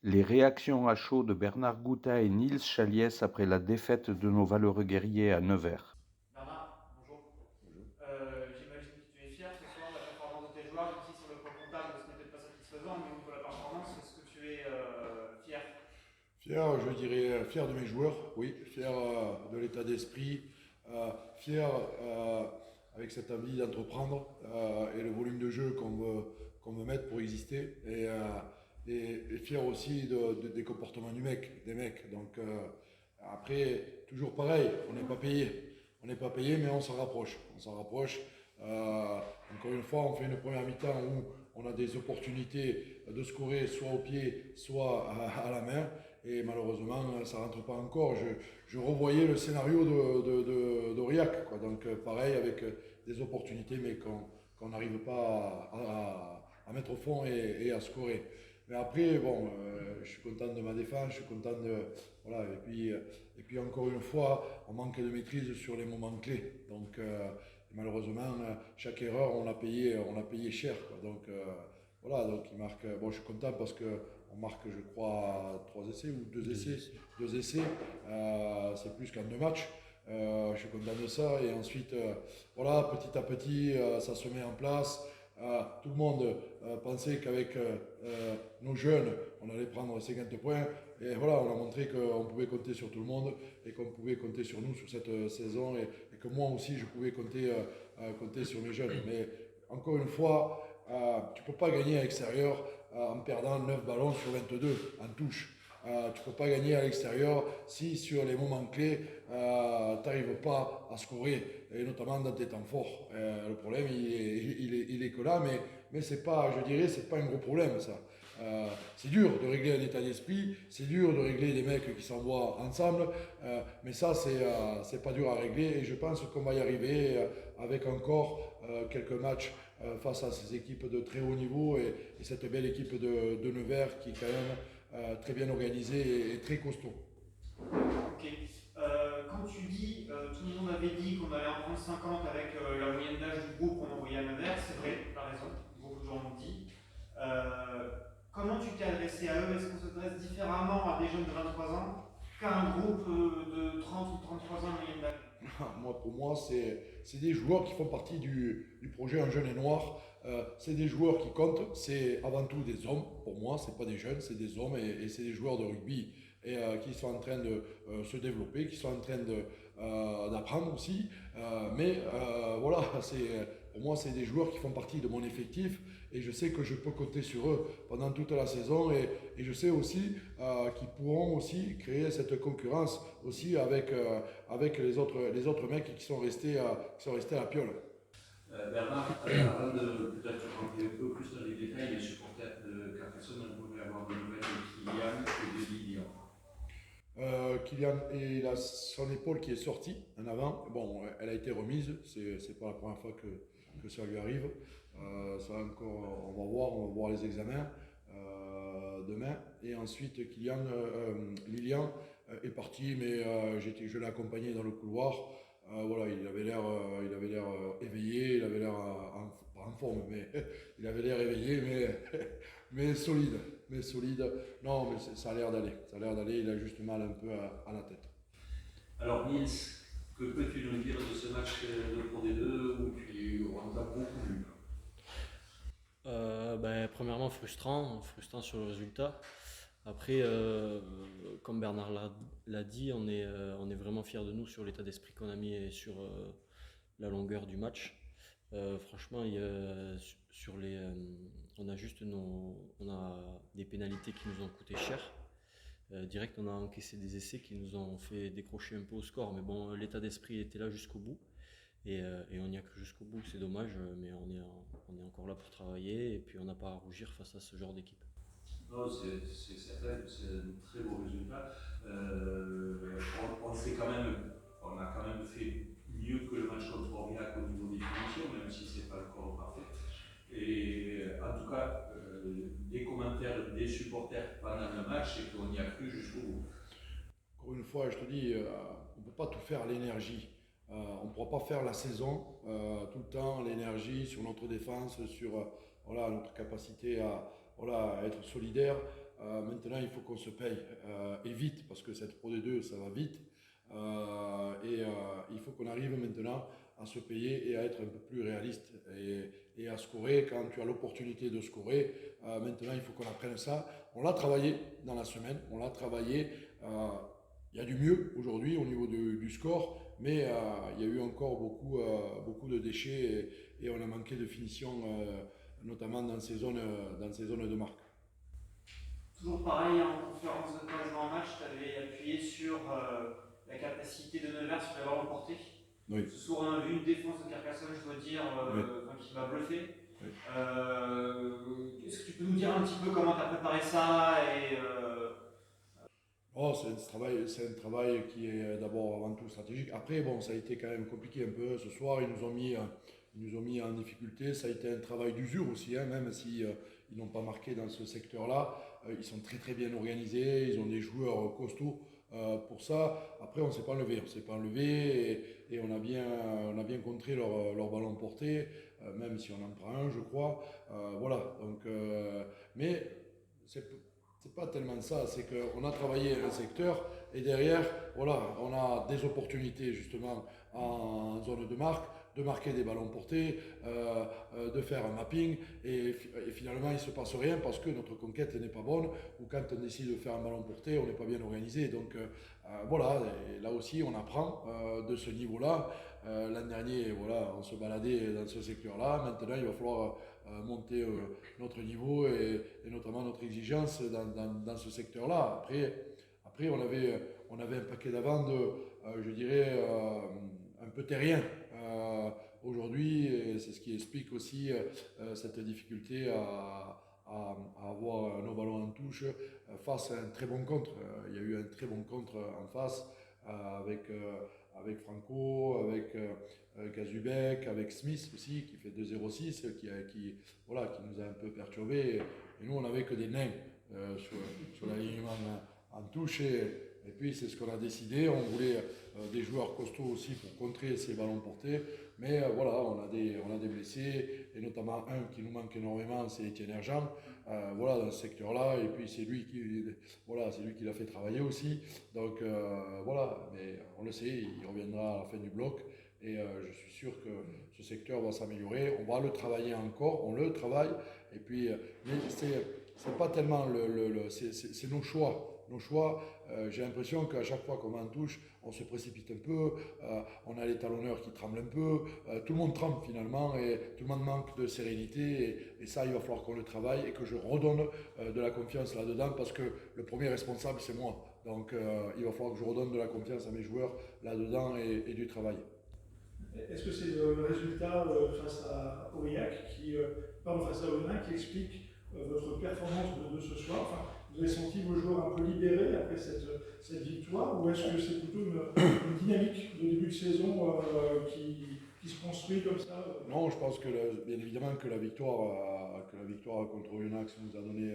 Les réactions à chaud de Bernard Gouta et Niels Chaliès après la défaite de nos valeureux guerriers à Nevers. Bernard, bonjour. Bonjour. J'imagine que tu es fier ce soir de la performance de tes joueurs, même si sur le plan comptable ce n'est peut-être pas satisfaisant, mais outre la performance, est-ce que tu es fier? Fier, je dirais, fier de mes joueurs, oui, fier de l'état d'esprit, fier avec cette envie d'entreprendre et le volume de jeu qu'on veut mettre pour exister, et fier aussi des comportements des mecs. Donc après, toujours pareil, on n'est pas payé. On n'est pas payé, mais on s'en rapproche. On s'en rapproche. Encore une fois, on fait une première mi-temps où on a des opportunités de scorer soit au pied, soit à la main. Et malheureusement, ça ne rentre pas encore. Je revoyais le scénario d'Aurillac, quoi. Donc pareil, avec des opportunités, mais qu'on n'arrive pas à mettre au fond et à scorer. Mais après, bon, je suis content de ma défense, je suis content de. Voilà, et puis encore une fois, on manque de maîtrise sur les moments clés. Donc malheureusement, chaque erreur, on l'a payé cher, quoi. Donc voilà, donc il marque. Bon, je suis content parce qu'on marque, je crois, 3 essais ou 2 essais. Deux essais. 2 essais, c'est plus qu'en 2 matchs. Je suis content de ça. Et ensuite, voilà, petit à petit, ça se met en place. Tout le monde pensait qu'avec nos jeunes, on allait prendre 50 points. Et voilà, on a montré qu'on pouvait compter sur tout le monde et qu'on pouvait compter sur nous sur cette saison et que moi aussi, je pouvais compter sur mes jeunes. Mais encore une fois, tu ne peux pas gagner à l'extérieur en perdant 9 ballons sur 22 en touche. Tu ne peux pas gagner à l'extérieur si sur les moments clés, tu n'arrives pas à scorer, et notamment dans tes temps forts. Le problème, il est que là, mais c'est pas, je dirais, c'est pas un gros problème, ça. C'est dur de régler un état d'esprit, c'est dur de régler des mecs qui s'envoient ensemble, mais ça, c'est pas dur à régler, et je pense qu'on va y arriver avec encore quelques matchs face à ces équipes de très haut niveau et cette belle équipe de Nevers qui est quand même très bien organisée et très costaud. Ok. Quand tu dis, tout le monde avait dit qu'on allait en prendre 50 avec la moyenne d'âge du groupe qu'on envoyait à Nevers, c'est vrai, tu as raison, beaucoup de gens l'ont dit. Euh, Comment tu t'es adressé à eux? Est-ce qu'on s'adresse différemment à des jeunes de 23 ans qu'à un groupe de 30 ou 33 ans de moyenne d'âge? Pour moi, c'est des joueurs qui font partie du projet Un Jeune et Noir. C'est des joueurs qui comptent. C'est avant tout des hommes. Pour moi, c'est pas des jeunes, c'est des hommes et c'est des joueurs de rugby qui sont en train de se développer, qui sont en train d'apprendre aussi. Mais voilà, pour moi, c'est des joueurs qui font partie de mon effectif et je sais que je peux compter sur eux pendant toute la saison et je sais aussi qu'ils pourront aussi créer cette concurrence aussi avec les autres mecs qui sont restés à la piole. Bernard, avant de peut-être rentrer un peu plus dans les détails, les supporters de Carcassonne voudraient avoir des nouvelles de Kylian et de Lilian. Kylian, il a son épaule qui est sortie en avant. Bon, elle a été remise, c'est pas la première fois que ça lui arrive. Ça encore, on va voir les examens demain. Et ensuite, Lilian est parti, mais je l'ai accompagné dans le couloir. Voilà, il avait l'air éveillé, il avait l'air pas en forme, mais il avait l'air éveillé, mais solide, mais solide. Non, mais ça a l'air d'aller, il a juste mal un peu à la tête. Alors Nils, que peux-tu nous dire de ce match de Pro D2 où on nous a beaucoup vu? Premièrement, frustrant sur le résultat. Après, comme Bernard l'a dit, on est vraiment fiers de nous sur l'état d'esprit qu'on a mis et sur la longueur du match. Franchement, on a des pénalités qui nous ont coûté cher. Direct, on a encaissé des essais qui nous ont fait décrocher un peu au score. Mais bon, l'état d'esprit était là jusqu'au bout. Et on y a cru jusqu'au bout, c'est dommage, mais on est encore là pour travailler et puis on n'a pas à rougir face à ce genre d'équipe. Non, c'est certain, c'est un très beau résultat. On a quand même fait mieux que le match contre Aurillac au niveau des finitions, même si c'est pas encore parfait. Et en tout cas, des commentaires des supporters pendant le match, c'est qu'on y a cru jusqu'au bout. Encore une fois, je te dis, on ne peut pas tout faire à l'énergie. On ne pourra pas faire la saison tout le temps, l'énergie sur notre défense, sur voilà, notre capacité à, voilà, à être solidaire. Maintenant, il faut qu'on se paye et vite, parce que cette Pro D2, ça va vite. Il faut qu'on arrive maintenant à se payer et à être un peu plus réaliste et à scorer quand tu as l'opportunité de scorer. Maintenant, il faut qu'on apprenne ça. On l'a travaillé dans la semaine, on l'a travaillé. Il y a du mieux aujourd'hui au niveau du score, mais il y a eu encore beaucoup de déchets et on a manqué de finition, notamment dans ces zones de marque. Toujours pareil, en conférence de presse dans le match, tu avais appuyé sur la capacité de Nevers sur les ballons portés. Oui. Ce soir, on a vu une défense de Carcassonne, je dois dire, Oui. qui m'a bluffé. Oui. Est-ce que tu peux nous dire un petit peu comment tu as préparé ça c'est un travail qui est d'abord avant tout stratégique. Après, bon, ça a été quand même compliqué un peu. Ce soir, ils nous ont mis en difficulté. Ça a été un travail d'usure aussi, hein, même si ils n'ont pas marqué dans ce secteur-là. Ils sont très très bien organisés. Ils ont des joueurs costauds pour ça. Après, on ne s'est pas enlevé et on a bien contré leur ballon porté, même si on en prend un, je crois. Voilà. Donc, mais c'est pas tellement ça, c'est qu'on a travaillé un secteur et derrière, voilà, on a des opportunités justement en zone de marque, de marquer des ballons portés, de faire un mapping et finalement il ne se passe rien parce que notre conquête n'est pas bonne ou quand on décide de faire un ballon porté, on n'est pas bien organisé. Donc voilà, et là aussi on apprend de ce niveau-là. L'an dernier, voilà, on se baladait dans ce secteur-là. Maintenant, il va falloir monter notre niveau et notamment notre exigence dans ce secteur-là. Après on avait un paquet d'avant je dirais, un peu terrien. Aujourd'hui, c'est ce qui explique aussi cette difficulté à avoir nos ballons en touche face à un très bon contre. Il y a eu un très bon contre en face avec Franco, avec Kazubek, avec Smith aussi, qui fait 2,06, qui nous a un peu perturbés. Et nous, on n'avait que des nains sur l'alignement en touche. Et puis, c'est ce qu'on a décidé. On voulait des joueurs costauds aussi pour contrer ces ballons portés. Mais voilà, on a des blessés, et notamment un qui nous manque énormément, c'est Etienne Erjean. Voilà, dans ce secteur-là. Et puis, c'est lui qui l'a fait travailler aussi. Donc, voilà, mais on le sait, il reviendra à la fin du bloc. Et je suis sûr que ce secteur va s'améliorer. On va le travailler encore, on le travaille. Et puis, mais c'est pas tellement c'est nos choix. Nos choix, j'ai l'impression qu'à chaque fois qu'on va en touche, on se précipite un peu, on a les talonneurs qui tremblent un peu, tout le monde tremble finalement et tout le monde manque de sérénité et ça il va falloir qu'on le travaille et que je redonne de la confiance là-dedans parce que le premier responsable c'est moi. Donc il va falloir que je redonne de la confiance à mes joueurs là-dedans et du travail. Est-ce que c'est le résultat face à Aurillac qui explique votre performance de ce soir? Enfin, vous avez senti vos joueurs un peu libérés après cette victoire ou est-ce que c'est plutôt une dynamique de début de saison qui se construit comme ça? Non, je pense que bien évidemment que la victoire contre Oyonnax nous a donné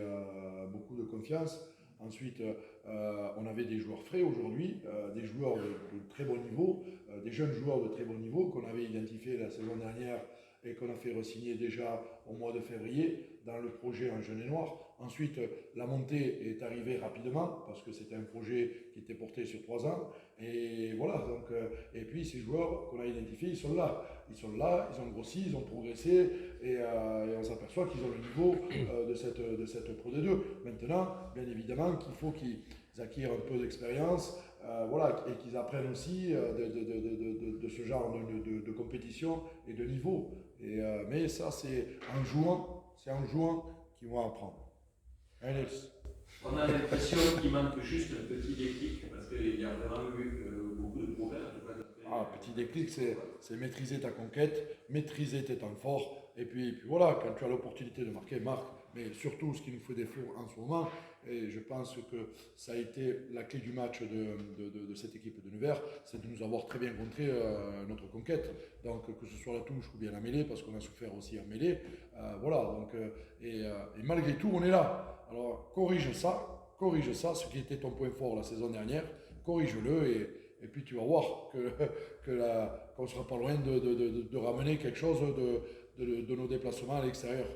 beaucoup de confiance. Ensuite, on avait des joueurs frais aujourd'hui, des joueurs de très bon niveau, des jeunes joueurs de très bon niveau qu'on avait identifiés la saison dernière et qu'on a fait re-signer déjà au mois de février dans le projet en jaune et noir. Ensuite, la montée est arrivée rapidement parce que c'était un projet qui était porté sur 3 ans. Et voilà, donc, et puis ces joueurs qu'on a identifiés, ils sont là. Ils ont grossi, ils ont progressé et on s'aperçoit qu'ils ont le niveau de cette Pro D2. Maintenant, bien évidemment qu'il faut qu'ils acquièrent un peu d'expérience et qu'ils apprennent aussi de ce genre de compétition et de niveau. Mais ça, c'est en jouant qu'ils vont apprendre. Alex. On a l'impression qu'il manque juste un petit déclic parce qu'il y a vraiment eu beaucoup de problèmes. Petit déclic, c'est maîtriser ta conquête, maîtriser tes temps forts. Et puis voilà, quand tu as l'opportunité de marquer, marque. Mais surtout, ce qui nous fait défaut en ce moment, et je pense que ça a été la clé du match de cette équipe de Nevers, c'est de nous avoir très bien contré notre conquête. Donc que ce soit la touche ou bien la mêlée, parce qu'on a souffert aussi en mêlée. Voilà, donc, et malgré tout, on est là. Alors corrige ça, ce qui était ton point fort la saison dernière, corrige-le et puis tu vas voir qu'on ne sera pas loin de ramener quelque chose de nos déplacements à l'extérieur.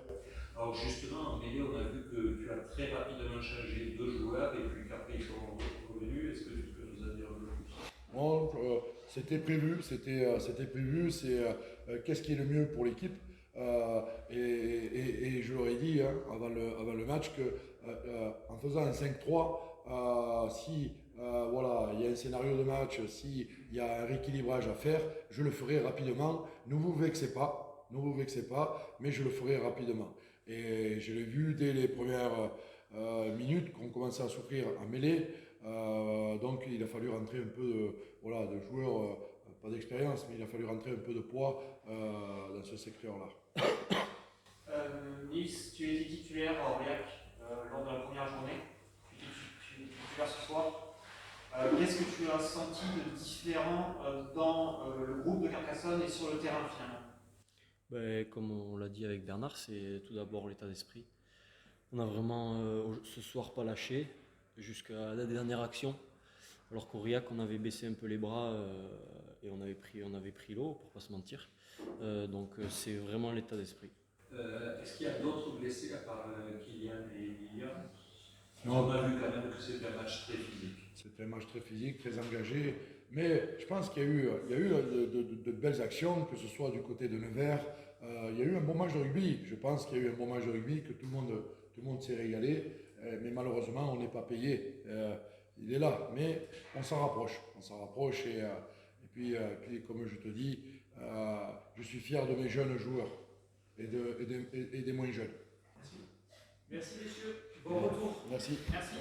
Alors justement, en mêlée, on a vu que tu as très rapidement changé 2 joueurs et puis qu'après ils sont revenus. Est-ce que tu peux nous en dire un peu plus? Bon, c'était prévu, c'était prévu, c'est qu'est-ce qui est le mieux pour l'équipe. Et je leur ai dit hein, avant le match que en faisant un 5-3, si voilà, il y a un scénario de match, s'il y a un rééquilibrage à faire, je le ferai rapidement. Ne vous vexez pas, mais je le ferai rapidement. Et je l'ai vu dès les premières minutes qu'on commençait à souffrir en mêlée. Donc il a fallu rentrer un peu de joueurs, pas d'expérience, mais il a fallu rentrer un peu de poids dans ce secteur-là. Nils, tu étais titulaire à Aurillac lors de la première journée, tu es titulaire ce soir. Qu'est-ce que tu as senti de différent dans le groupe de Carcassonne et sur le terrain finalement? Comme on l'a dit avec Bernard, c'est tout d'abord l'état d'esprit. On n'a vraiment ce soir pas lâché jusqu'à la dernière action. Alors qu'Aurillac, on avait baissé un peu les bras et on avait pris l'eau, pour pas se mentir. Donc c'est vraiment l'état d'esprit. Est-ce qu'il y a d'autres blessés à part Kylian et Lilian? Non. On a vu quand même que c'était un match très physique. C'était un match très physique, très engagé. Mais je pense qu'il y a eu de belles actions, que ce soit du côté de Nevers. Il y a eu un bon match de rugby. Je pense qu'il y a eu un bon match de rugby, que tout le monde s'est régalé. Mais malheureusement, on n'est pas payé. Il est là. Mais on s'en rapproche. Et puis, comme je te dis, je suis fier de mes jeunes joueurs et des moins jeunes. Merci messieurs, bon retour. Merci. Merci.